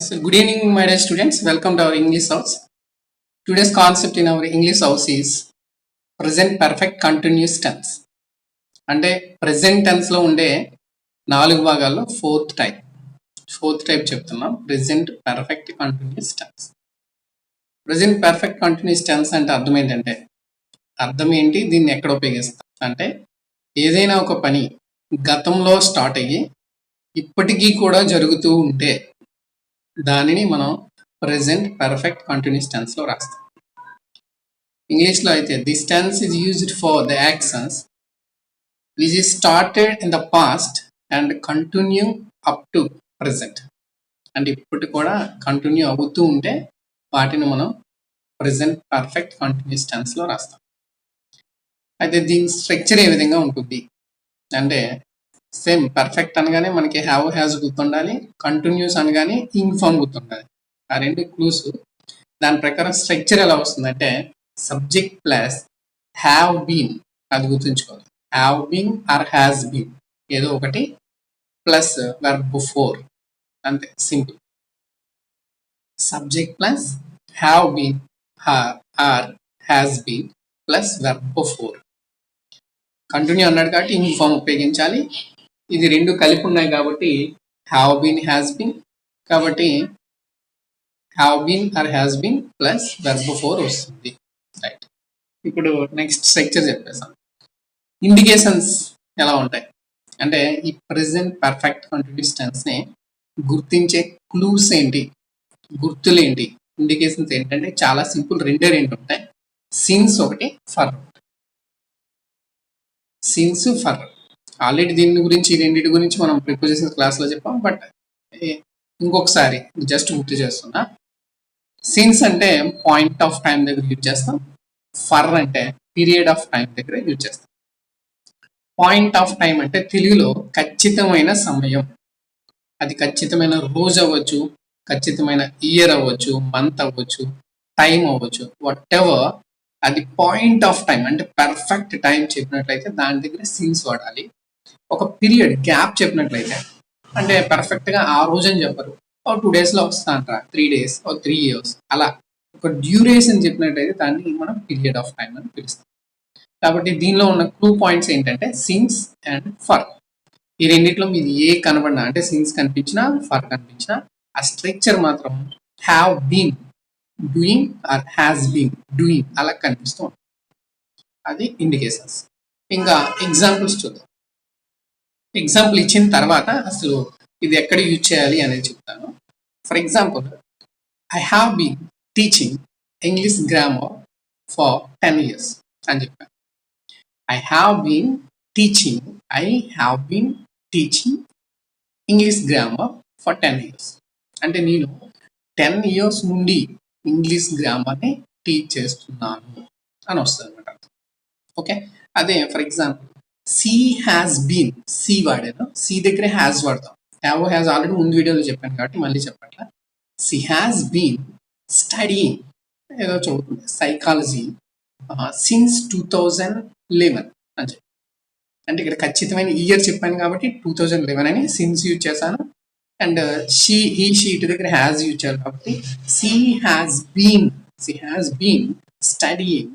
So, good evening, my dear students. Welcome to our English house. Today's concept in our English house is present perfect continuous tense. అంటే present tense లో ఉండే 4 భాగాల్లో fourth type చెప్తున్నాం. Present perfect continuous tense. Present perfect continuous tense అంటే అర్థం ఏంటి, దీన్ని ఎక్కడ ఉపయోగిస్తాం అంటే ఏదైనా ఒక పని గతంలో స్టార్ట్ అయ్యి ఇప్పటికీ కూడా జరుగుతూ ఉంటే దానిని మనం ప్రెసెంట్ పర్ఫెక్ట్ కంటిన్యూస్ టెన్స్ లో రాస్తాం. ఇంగ్లీష్లో అయితే this tense is used for the actions which is started in the past and continue up to present. అంటే ఇప్పుడు కూడా కంటిన్యూ అవుతూ ఉంటే వాటిని మనం ప్రెసెంట్ పర్ఫెక్ట్ కంటిన్యూస్ టెన్స్ లో రాస్తాం. అయితే దీని స్ట్రక్చర్ ఏ విధంగా ఉంటుంది అంటే సేమ్ పర్ఫెక్ట్ అనగానే మనకి హ్యావ్ హ్యాజ్ గుర్తుండాలి, కంటిన్యూస్ అనగానే ఇంగ్ ఫామ్ గుర్తుండాలి. ఆ రెండు క్లూస్. దాని ప్రకారం స్ట్రక్చర్ ఎలా వస్తుందంటే సబ్జెక్ట్ ప్లస్ హ్యావ్ బీన్, అది గుర్తుంచుకోవాలి. Have been or has been ఏదో ఒకటి ప్లస్ వర్బ్ ఫోర్, అంతే, simple. Subject plus have been or has been plus verb four. Continue అన్నాడు కాబట్టి ఇంగ్ ఫామ్ ఉపయోగించాలి. ఇది రెండు కలిపి ఉన్నాయి కాబట్టి హ్యావ్ బీన్ హ్యాస్ బీన్, కాబట్టి have been or has been plus verb four వస్తుంది. రైట్, ఇప్పుడు నెక్స్ట్ స్ట్రక్చర్ చెప్పేసాం. ఇండికేషన్స్ ఎలా ఉంటాయి అంటే ఈ ప్రెసెంట్ పర్ఫెక్ట్ కంటిన్యూస్ టెన్స్ ని గుర్తించే క్లూస్ ఏంటి, గుర్తులేంటి, ఇండికేషన్స్ ఏంటంటే చాలా సింపుల్, రెండు ఉంటాయి. సిన్స్ ఒకటి, ఫర్. Since, for. ఆల్రెడీ దీని గురించి రెండింటి గురించి మనం ప్రిపోజిషన్ క్లాస్ లో చెప్పాం, బట్ ఇంకొకసారి జస్ట్ గుర్తు చేస్తున్నా. సిన్స్ అంటే పాయింట్ ఆఫ్ టైం దగ్గర యూజ్ చేస్తాం. ఫర్ అంటే పీరియడ్ ఆఫ్ టైం దగ్గర యూజ్ చేస్తాం. పాయింట్ ఆఫ్ టైం అంటే తెలుగులో ఖచ్చితమైన సమయం. అది ఖచ్చితమైన రోజు అవ్వచ్చు, ఖచ్చితమైన ఇయర్ అవ్వచ్చు, మంత్ అవ్వచ్చు, టైం అవ్వచ్చు, వాట్ ఎవర్. అది పాయింట్ ఆఫ్ టైం అంటే పర్ఫెక్ట్ టైం చెప్పినట్లయితే దాని దగ్గర సిన్స్ వాడాలి. ఒక పీరియడ్ గ్యాప్ చెప్పినట్లయితే అంటే పర్ఫెక్ట్ గా ఆ రోజు అని చెప్పరు, 2 days లో వస్తానంటారా, 3 days, 3 years, అలా ఒక డ్యూరేషన్ చెప్పినట్లయితే దాన్ని మనం పీరియడ్ ఆఫ్ టైం అని పిలుస్తాం. కాబట్టి దీనిలో ఉన్న క్లూ పాయింట్స్ ఏంటంటే సిన్స్ అండ్ ఫర్. ఈ రెండిట్లో మీది ఏ కనబడినా అంటే సిన్స్ కనిపించినా ఫర్ కనిపించినా ఆ స్ట్రక్చర్ మాత్రం have been doing or has been doing అలా కనిపిస్తూ ఉంటుంది. అది ఇండికేషన్స్. ఇంకా ఎగ్జాంపుల్స్ చూద్దాం. ఎగ్జాంపుల్ ఇచ్చిన తర్వాత అసలు ఇది ఎక్కడ యూజ్ చేయాలి అనేది చెప్తాను. For example, I have been teaching English grammar for 10 years అని చెప్పాను. I have been teaching English grammar for 10 years అంటే నేను 10 years నుండి ఇంగ్లీష్ గ్రామర్ని టీచ్ చేస్తున్నాను అని వస్తుంది అనమాట. ఓకే, అదే for example she has been, she వాడాను, సి దగ్గరే హ్యాస్ వాడతాం. హ్యాజ్ ఆల్రెడీ ముందు వీడియోలో చెప్పాను కాబట్టి మళ్ళీ చెప్పట్లా. సి హ్యాస్ బీన్ స్టడీయింగ్, ఏదో చదువుతుంది, సైకాలజీ సిన్స్ 2011 అని చెప్పి. అంటే ఇక్కడ ఖచ్చితమైన ఇయర్ చెప్పాను కాబట్టి 2011 అని సిన్స్ యూజ్ చేశాను. అండ్ షీ ఇటు దగ్గర హ్యాస్ యూజ్ చేయాలి కాబట్టి సి హ్యాస్ బీన్ స్టడీయింగ్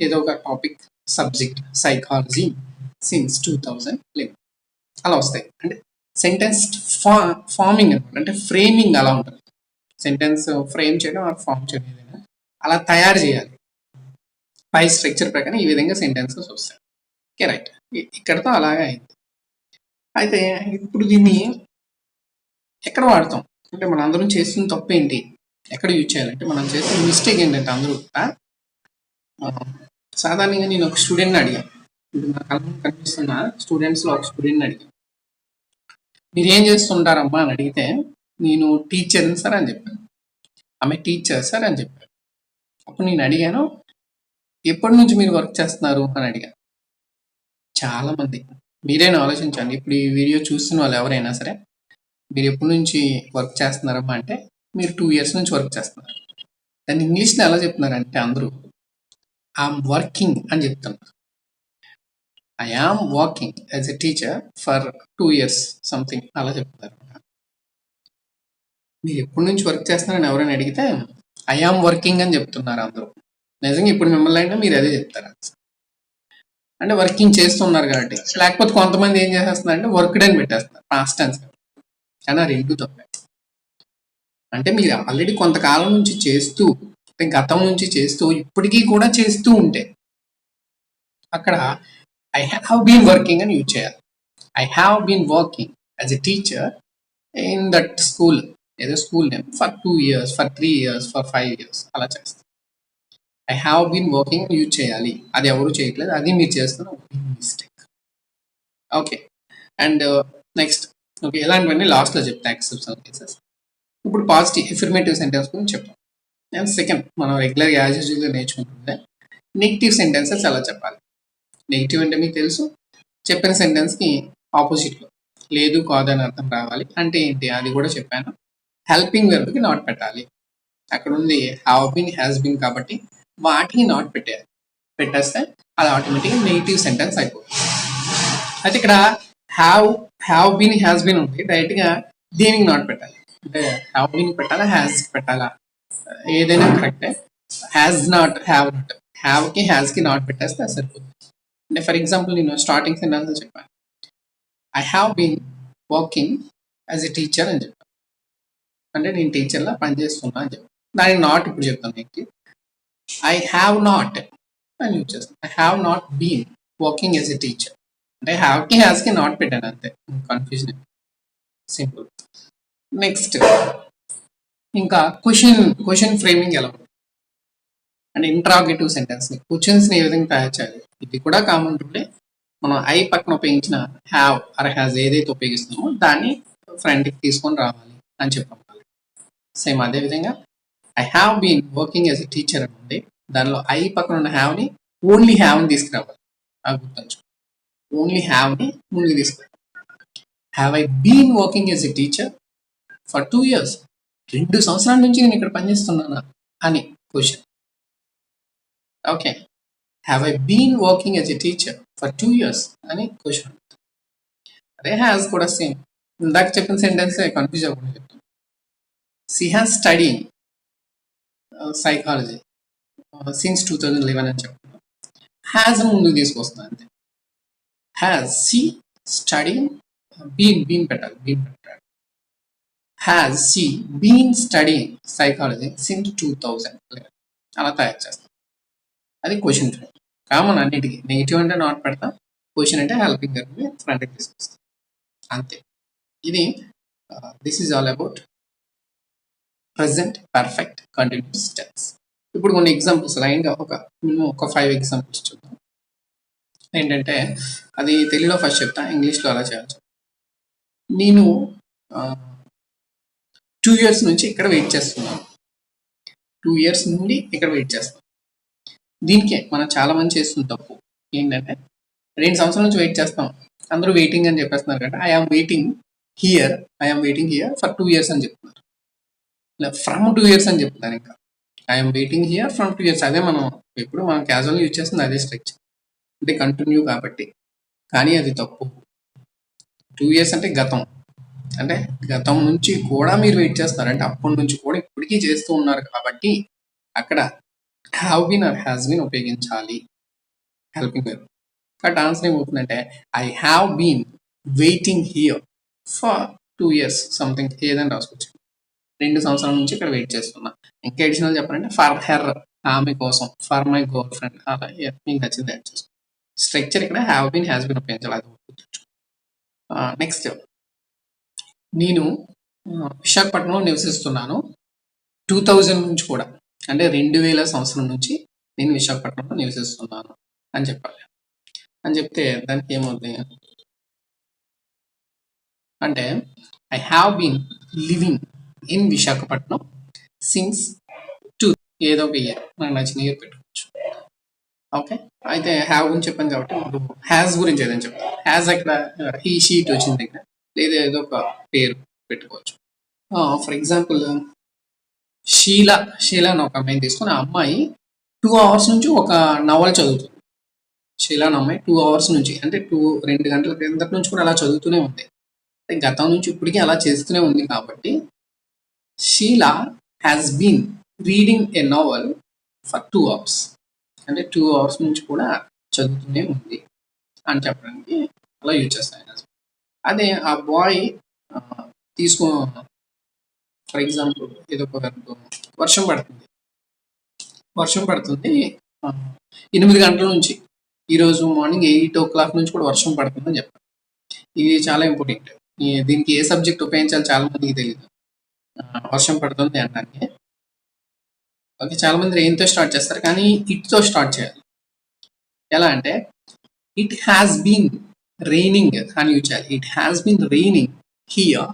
ఏదో ఒక టాపిక్, సబ్జెక్ట్, సైకాలజీ సిన్స్ 2011 అలా వస్తాయి. అంటే సెంటెన్స్ ఫార్మింగ్ అనమాట, అంటే ఫ్రేమింగ్ అలా ఉంటుంది. సెంటెన్స్ ఫ్రేమ్ చేయడం ఆర్ ఫార్మ్ చేయడం ఏదైనా అలా తయారు చేయాలి. పై స్ట్రక్చర్ ప్రకారం ఈ విధంగా సెంటెన్సెస్ వస్తాయి. ఓకే, రైట్, ఇక్కడతో అలాగే అయింది. అయితే ఇప్పుడు దీన్ని ఎక్కడ వాడతాం అంటే మనం అందరం చేస్తున్న తప్పు ఏంటి, ఎక్కడ యూజ్ చేయాలంటే మనం చేస్తున్న మిస్టేక్ ఏంటంటే అందరూ సాధారణంగా నేను ఒక స్టూడెంట్ని అడిగాను, ఇప్పుడు నా కళ్ళ కనిపిస్తున్న స్టూడెంట్స్లో ఒక స్టూడెంట్ని అడిగాను, మీరు ఏం చేస్తుంటారమ్మా అని అడిగితే నేను టీచర్ని సార్ అని చెప్పాను. ఆమె టీచర్ సార్ అని చెప్పారు. అప్పుడు నేను అడిగాను, ఎప్పటి నుంచి మీరు వర్క్ చేస్తున్నారు అని అడిగాను. చాలా మంది, మీరైనా ఆలోచించండి, ఇప్పుడు ఈ వీడియో చూస్తున్న వాళ్ళు ఎవరైనా సరే, మీరు ఎప్పటి నుంచి వర్క్ చేస్తున్నారమ్మా అంటే మీరు 2 years నుంచి వర్క్ చేస్తున్నారు. దాన్ని ఇంగ్లీష్లో ఎలా చెప్తున్నారంటే అందరూ ఐఎమ్ వర్కింగ్ అని చెప్తున్నారు. I am working as a teacher for 2 years something అలా చెప్తున్నారు. మీరు ఎప్పటి నుంచి వర్క్ చేస్తున్నారని ఎవరైనా అడిగితే ఐ ఆమ్ వర్కింగ్ అని చెప్తున్నారు అందరూ. నిజంగా ఇప్పుడు మిమ్మల్ని అయినా మీరు అదే చెప్తారు, అంటే వర్కింగ్ చేస్తున్నారు కాబట్టి. లేకపోతే కొంతమంది ఏం చేసేస్తున్నారు అంటే వర్క్డ్ అని పెట్టేస్తున్నారు పాస్ట్ టెన్స్, కానీ ఆ రెండు తప్పే. అంటే మీరు ఆల్రెడీ కొంతకాలం నుంచి చేస్తూ, అంటే గతం నుంచి చేస్తూ ఇప్పటికీ కూడా చేస్తూ ఉంటే అక్కడ ఐ హ్యావ్ బీన్ వర్కింగ్ అని యూజ్ చేయాలి. I have been working as a teacher in that school, ఏదో school name, for 2 years, for 3 years, for 5 years అలా చేస్తాం. I have been working use చేయాలి. అది ఎవరు చేయట్లేదు, అది మీరు చేస్తున్న mistake. Okay, and next okay, ఇలాంటివన్నీ లాస్ట్లో చెప్తా ఎక్సెప్షనల్ కేసెస్. ఇప్పుడు పాజిటివ్ ఎఫర్మేటివ్ సెంటెన్స్ గురించి చెప్తాం. అండ్ సెకండ్, మనం రెగ్యులర్ యాజ్ యూజువల్గా నేర్చుకుంటుంటే నెగిటివ్ సెంటెన్సెస్ ఎలా చెప్పాలి. నెగిటివ్ అంటే మీకు తెలుసు, చెప్పిన సెంటెన్స్కి ఆపోజిట్లో లేదు కాదు అని అర్థం రావాలి. అంటే ఏంటి అది కూడా చెప్పాను. హెల్పింగ్ వెర్బ్కి నాట్ పెట్టాలి. అక్కడ ఉంది హ్యావ్ బీన్, హ్యాస్ బీన్, కాబట్టి వాటికి నాట్ పెట్టేయాలి. పెట్టేస్తే అది ఆటోమేటిక్గా నెగిటివ్ సెంటెన్స్ అయిపోతుంది. అయితే ఇక్కడ హ్యావ్ బీన్, హ్యాస్ బీన్ ఉంది, డైరెక్ట్గా దేనికి నాట్ పెట్టాలి అంటే హ్యావ్ బీన్ పెట్టాలా, హ్యాస్ పెట్టాలా, ఏదైనా కరెక్టే. హ్యాస్ నాట్, హ్యావ్ నాట్, హ్యావ్కి హ్యాస్కి నాట్ పెట్టేస్తే అది సరిపోతుంది. అంటే ఫర్ ఎగ్జాంపుల్ నేను స్టార్టింగ్ సెంటెన్స్ చెప్పాను, I have been working as a teacher అని చెప్పాను, అంటే నేను టీచర్లా పనిచేస్తున్నా అని చెప్పాను. దానికి నాట్ ఇప్పుడు చెప్తాను మీకు, ఐ హ్యావ్ నాట్ అని యూజ్ చేస్తాను. I have not been working as a teacher, అంటే హ్యావ్కి హ్యాస్కి నాట్ పెట్టాను అంతే, కన్ఫ్యూజన్, సింపుల్. నెక్స్ట్ ఇంకా క్వశ్చన్ ఫ్రేమింగ్ ఎలా ఉంటుంది అంటే ఇంట్రాగేటివ్ సెంటెన్స్ని, క్వశ్చన్స్ని ఏ విధంగా తయారు చేయాలి. ఇది కూడా కామన్ రూలే. మనం ఐ పక్కన ఉపయోగించిన హ్యావ్ ఆర్ హ్యాజ్ ఏదైతే ఉపయోగిస్తున్నామో దాన్ని ఫ్రంట్కి తీసుకొని రావాలి అని చెప్పాలి. సేమ్ అదేవిధంగా I have been working as a teacher అని ఉంది, దానిలో ఐ పక్కన ఉన్న హ్యావ్ని ఓన్లీ హ్యావ్ని తీసుకురావాలి. అది గుర్తుంచు, ఓన్లీ హ్యావ్ని ముందుకు తీసుకురావాలి. Have I been working as a teacher for 2 years, 2 సంవత్సరాల నుంచి నేను ఇక్కడ పనిచేస్తున్నానా అని question. Okay, have I been working as a teacher for 2 years అని క్వశ్చన్. అదే హ్యాస్ కూడా సేమ్, ఇందాక చెప్పిన సెంటెన్స్ కన్ఫ్యూజ్ అవ్వకుండా చెప్తాను. She has studying psychology since 2011 అని చెప్తున్నాను. హ్యాస్ ముందుకు తీసుకొస్తున్నాను అంతే. హ్యాస్ షీ స్టడీయింగ్, బీన్ పెట్టాలి, బీన్ పెట్టాలి. Has she been studying psychology since 2011 అలా తయారు చేస్తాం. అది క్వశ్చన్ ఫ్రేమ్, కామన్ అన్నిటికీ. నెగిటివ్ అంటే నాట్ పెడతాం, క్వశ్చన్ అంటే హెల్పింగ్ వెర్బ్ని ఫ్రంట్కి తీసుకొస్తాం అంతే. ఇది this is all about present perfect continuous tense. ఇప్పుడు కొన్ని ఎగ్జాంపుల్స్ లైన్గా ఒక 5 ఎగ్జాంపుల్స్ చూద్దాం. ఏంటంటే అది తెలుగులో ఫస్ట్ చెప్తా, ఇంగ్లీష్లో అలా చేయాలి. నేను 2 years నుంచి ఇక్కడ వెయిట్ చేస్తున్నాను. 2 years నుండి ఇక్కడ వెయిట్ చేస్తాను. దీనికే మనం చాలా మంది చేస్తున్న తప్పు ఏంటంటే 2 సంవత్సరాల నుంచి వెయిట్ చేస్తాం, అందరూ వెయిటింగ్ అని చెప్పేస్తున్నారు కదా. I am waiting here for 2 years అని చెప్తున్నారు, ఫ్రమ్ 2 years అని చెప్తున్నారు. ఇంకా I'm waiting here from 2 years, అదే మనం ఎప్పుడు మనం క్యాజువల్గా యూజ్ చేస్తుంది, అదే స్ట్రక్చర్ అంటే కంటిన్యూ కాబట్టి. కానీ అది తప్పు. 2 years అంటే గతం, అంటే గతం నుంచి కూడా మీరు వెయిట్ చేస్తారు, అంటే అప్పటి నుంచి కూడా ఇప్పటికీ చేస్తూ ఉన్నారు కాబట్టి అక్కడ have been or has been ఉపయోగించాలి హెల్పింగ్ వెర్బ్. కాబట్టి ఆన్సర్ ఏమవుతుందంటే I have been waiting here for 2 years something ఏదని రాసుకోవచ్చు. 2 సంవత్సరాల నుంచి ఇక్కడ వెయిట్ చేస్తున్నా. ఇంకా అడిషనల్ చెప్పాలంటే ఫర్ హెర్, ఆమె కోసం, ఫర్ మై గర్ల్ ఫ్రెండ్, అలా మీకు నచ్చింది యాడ్ చేసుకో. స్ట్రక్చర్ ఇక్కడ హ్యావ్ బీన్ హ్యాస్ బీన్ ఉపయోగించాలి, అది గుర్తుంచుకో. నెక్స్ట్, నేను విశాఖపట్నంలో నివసిస్తున్నాను 2000 నుంచి కూడా, అంటే 2000 సంవత్సరం నుంచి నేను విశాఖపట్నంలో నివసిస్తున్నాను అని చెప్పాలి. అని చెప్తే దానికి ఏమవుతుంది అంటే I have been living in Visakhapatnam since 2, ఏదో ఒక ఇయర్, నాకు నచ్చిన ఇయర్ పెట్టుకోవచ్చు. ఓకే, అయితే హ్యావ్ గురించి చెప్పాను కాబట్టి హ్యాస్ గురించి ఏదైనా చెప్తాను. హ్యాస్ అక్కడ హీ షీట్ వచ్చిన దగ్గర లేదా ఏదో ఒక పేరు పెట్టుకోవచ్చు. ఫర్ ఎగ్జాంపుల్ షీలా అని ఒక అమ్మాయిని తీసుకుని, ఆ అమ్మాయి 2 hours నుంచి ఒక నవల్ చదువుతుంది. షీలా అనే అమ్మాయి 2 hours నుంచి, అంటే 2 గంటల కిందటి నుంచి కూడా అలా చదువుతూనే ఉంది. అంటే గతం నుంచి ఇప్పటికీ అలా చేస్తూనే ఉంది కాబట్టి Sheela has been reading a novel for 2 hours. అంటే 2 అవర్స్ నుంచి కూడా చదువుతూనే ఉంది అని చెప్పడానికి అలా యూజ్ చేస్తాను. అదే ఆ బాయ్ తీసుకో, ఫర్ ఎగ్జాంపుల్ ఏదో ఒక వర్షం పడుతుంది, వర్షం పడుతుంది 8 గంటల నుంచి, ఈరోజు మార్నింగ్ 8 o'clock నుంచి కూడా వర్షం పడుతుందని చెప్పారు. ఇది చాలా ఇంపార్టెంట్. దీనికి ఏ సబ్జెక్ట్ ఉపయోగించాలి చాలా మందికి తెలియదు. వర్షం పడుతుంది అనడానికి ఓకే, చాలా మంది రెయిన్తో స్టార్ట్ చేస్తారు, కానీ ఇట్తో స్టార్ట్ చేయాలి. ఎలా అంటే ఇట్ హ్యాస్ బీన్ రైనింగ్ అని యూజ్ చేయాలి. It has been raining here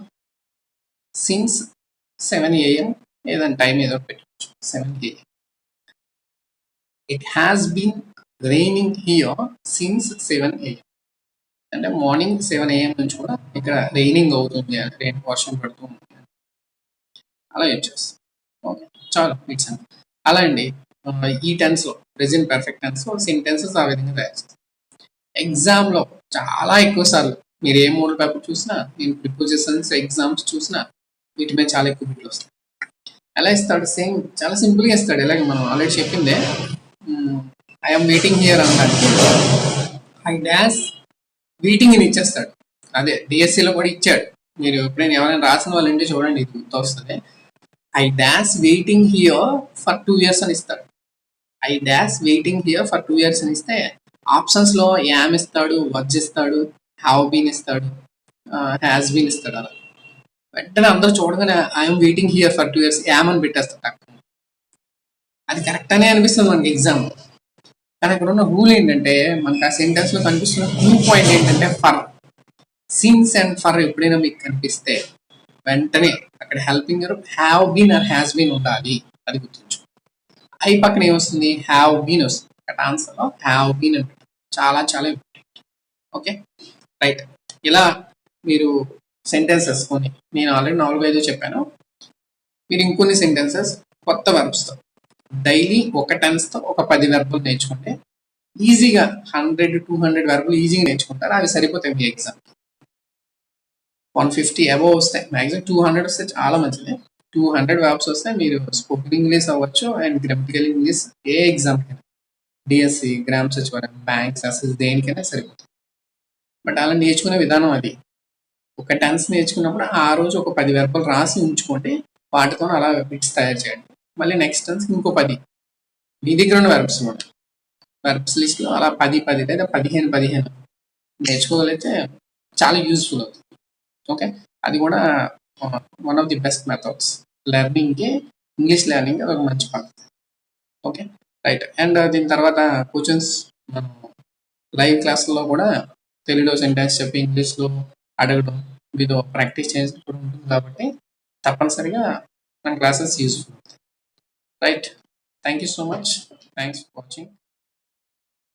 since 7 AM, ఏదైనా టైం ఏదో పెట్టచ్చు 7 AM. It has been raining here since 7 AM. అంటే మార్నింగ్ 7 AM నుంచి కూడా ఇక్కడ రైనింగ్ అవుతుంది, రెయిన్ వర్షం పడుతూ ఉంది, అలా యూజ్ చేస్తాం. ఓకే, చాలు ఇట్స్ అండి. అలా అండి ఈ టెన్స్లో, ప్రెజెంట్ పర్ఫెక్ట్ టెన్స్లో సెంటెన్సెస్ ఆ విధంగా తయారు చేస్తాం. ఎగ్జామ్లో చాలా ఎక్కువ సార్లు మీరు ఏ మోడల్ పేపర్ చూసినా, నేను ప్రిపోజిషన్స్ ఎగ్జామ్స్ చూసినా వీటి మీద చాలా ఎక్కువ బిట్లు వస్తాయి. ఎలా ఇస్తాడు? సేమ్ చాలా సింపుల్గా ఇస్తాడు. ఎలాగ మనం ఆల్రెడీ చెప్పిందే, ఐఎమ్ వెయిటింగ్ హియర్ అనడానికి ఐ డాష్ వెయిటింగ్ అని ఇచ్చేస్తాడు. అదే డిఎస్సిలో కూడా ఇచ్చాడు. మీరు ఎప్పుడైనా ఎవరైనా రాసిన వాళ్ళు ఏంటి చూడండి, ఇది గుర్తు వస్తుంది. I dash waiting here for 2 years అని ఇస్తాడు. I dash waiting here for 2 years అని ఇస్తే ఆప్షన్స్లో యామ్ ఇస్తాడు, వర్జ్ ఇస్తాడు, హ్యావ్ బీన్ ఇస్తాడు, హ్యాస్ బీన్ ఇస్తాడు. అలా వెంటనే అందరూ చూడగానే I'm waiting here for 2 years yam అని పెట్టేస్తాడు. అది కరెక్ట్ అనే అనిపిస్తుంది మనకి ఎగ్జామ్. కానీ అక్కడ ఉన్న రూల్ ఏంటంటే, మనకు ఆ సెంటెన్స్లో కనిపిస్తున్న రూల్ పాయింట్ ఏంటంటే ఫర్. సిన్స్ అండ్ ఫర్ ఎప్పుడైనా మీకు కనిపిస్తే వెంటనే అక్కడ helping have been or has been ఉండాలి, అది గుర్తుంచు. ఐ పక్కన ఏమొస్తుంది? హ్యావ్ బీన్ వస్తుంది. అక్కడ ఆన్సర్లో హ్యావ్ బీన్ అని చాలా చాలా ఇంపార్టెంట్. Okay, right. ఇలా మీరు సెంటెన్సెస్ కొన్ని, నేను ఆల్రెడీ 4-5 చెప్పాను. మీరు ఇంకొన్ని సెంటెన్సెస్ కొత్త వెర్బ్స్తో డైలీ ఒక టెన్స్తో ఒక 10 వెర్బులు నేర్చుకుంటే ఈజీగా 100-200 వెర్బులు ఈజీగా నేర్చుకుంటారు. అవి సరిపోతాయి మీ ఎగ్జామ్. 150 అబోవ్ వస్తాయి, మ్యాక్సిమం 200 వస్తే చాలా మంచిది. 200 వెర్బ్స్ వస్తే మీరు స్పోకెన్ ఇంగ్లీష్ అవ్వచ్చు అండ్ గ్రామటికల్ ఇంగ్లీష్ ఏ ఎగ్జామ్కైనా, డిఎస్సి, గ్రామ సచివాలయం, బ్యాంక్స్, అసలు దేనికైనా సరిపోతుంది. బట్ అలా నేర్చుకునే విధానం అది. ఒక టెన్స్ నేర్చుకున్నప్పుడు ఆ రోజు ఒక 10 వెర్బులు రాసి ఉంచుకోండి, వాటితో అలా బిట్స్ తయారు చేయండి. మళ్ళీ నెక్స్ట్ టెన్స్ ఇంకో 10 మీ దగ్గర ఉన్న వెర్బ్స్ కూడా, వెర్బ్స్ లిస్ట్లో అలా 10 లేదా 15 నేర్చుకోగలిగితే చాలా యూస్ఫుల్ అవుతుంది. ఓకే, అది కూడా one of the best methods లెర్నింగ్కి. ఇంగ్లీష్ లెర్నింగ్ అది ఒక మంచి పద్ధతి. Okay, right. అండ్ దీని తర్వాత క్వశ్చన్స్ మనం లైవ్ క్లాసుల్లో కూడా తెలుగులో సెంటెన్స్ చెప్పి ఇంగ్లీష్లో అడగడం, మీతో ప్రాక్టీస్ చేసినప్పుడు ఉంటుంది కాబట్టి తప్పనిసరిగా మన క్లాసెస్ యూస్ఫుల్ అవుతాయి. Right, thank you so much. Thanks for watching.